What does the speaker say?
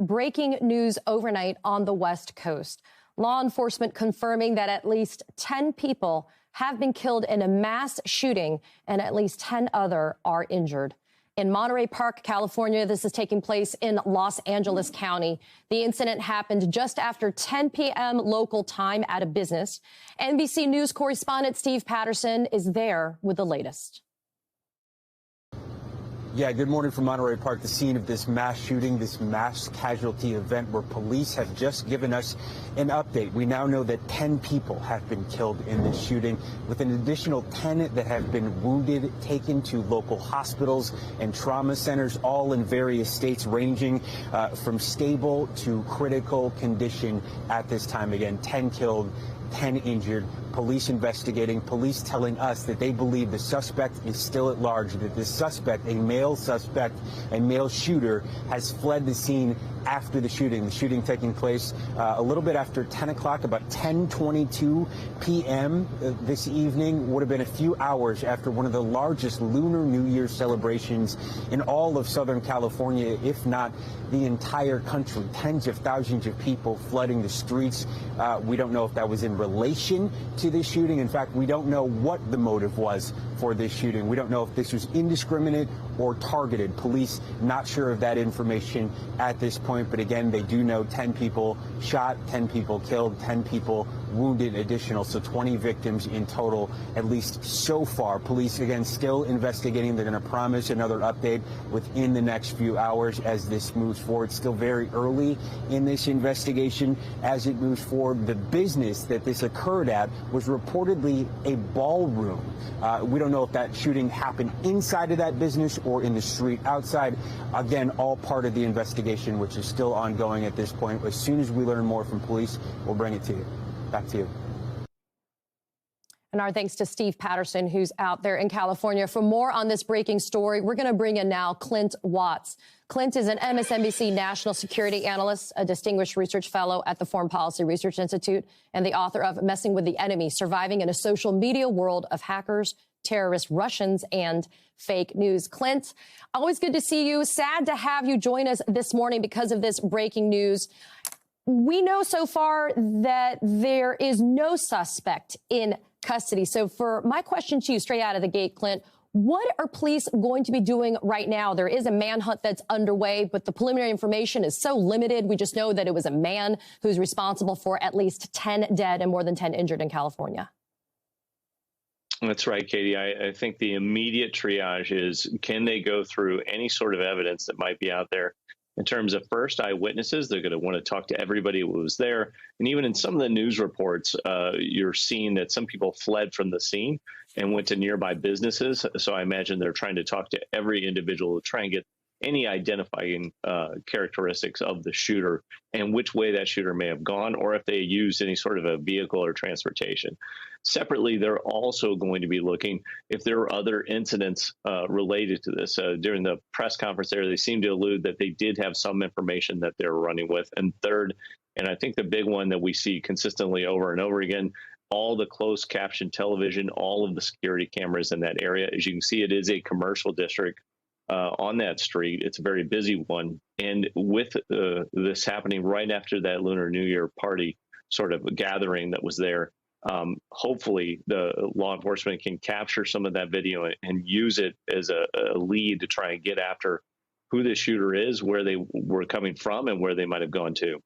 breaking news overnight on the West Coast. Law enforcement confirming that at least 10 people have been killed in a mass shooting and at least 10 other are injured. In Monterey Park, California, this is taking place in Los Angeles County. The incident happened just after 10 p.m. local time at a business. NBC News correspondent Steve Patterson is there with the latest. Yeah, good morning from Monterey Park, the scene of this mass shooting, this mass casualty event where police have just given us an update. We now know that 10 people have been killed in this shooting, with an additional 10 that have been wounded, taken to local hospitals and trauma centers, all in various states, ranging from stable to critical condition at this time. Again, 10 killed, 10 injured. Police investigating, police telling us that they believe the suspect is still at large, that this suspect, a male shooter, has fled the scene after the shooting. The shooting taking place a little bit after 10 o'clock, about 10:22 p.m. This evening. Would have been a few hours after one of the largest Lunar New Year celebrations in all of Southern California, if not the entire country. Tens of thousands of people flooding the streets. We don't know if that was in relation to this shooting. In fact, we don't know what the motive was for this shooting. We don't know if this was indiscriminate or targeted. Police not sure of that information at this point. But again, they do know 10 people shot, 10 people killed, 10 people wounded additional. So 20 victims in total, at least so far. Police, again, still investigating. They're going to promise another update within the next few hours as this moves forward. Still very early in this investigation as it moves forward. The business that this occurred at was reportedly a ballroom. We don't know if that shooting happened inside of that business or in the street outside. Again, all part of the investigation, which is still ongoing at this point. As soon as we learn more from police, we'll bring it to you. Back to you. And our thanks to Steve Patterson, who's out there in California. For more on this breaking story, we're going to bring in now Clint Watts. Clint is an MSNBC national security analyst, a distinguished research fellow at the Foreign Policy Research Institute, and the author of Messing with the Enemy, Surviving in a Social Media World of Hackers, Terrorists, Russians, and Fake News. Clint, always good to see you. Sad to have you join us this morning because of this breaking news. We know so far that there is no suspect in custody. So for my question to you straight out of the gate, Clint, what are police going to be doing right now? There is a manhunt that's underway, but the preliminary information is so limited. We just know that it was a man who's responsible for at least 10 dead and more than 10 injured in California. That's right, Katie. I think the immediate triage is, can they go through any sort of evidence that might be out there? In terms of first eyewitnesses, they're going to want to talk to everybody who was there. And even in some of the news reports, you're seeing that some people fled from the scene and went to nearby businesses. So I imagine they're trying to talk to every individual to try and get any identifying characteristics of the shooter and which way that shooter may have gone, or if they used any sort of a vehicle or transportation. Separately, they're also going to be looking if there are other incidents related to this. During the press conference there, they seemed to allude that they did have some information that they're running with. And third, and I think the big one that we see consistently over and over again, all the closed caption television, all of the security cameras in that area. As you can see, it is a commercial district on that street. It's a very busy one. And with this happening right after that Lunar New Year party sort of gathering that was there, hopefully the law enforcement can capture some of that video and use it as a lead to try and get after who the shooter is, where they were coming from, and where they might have gone to.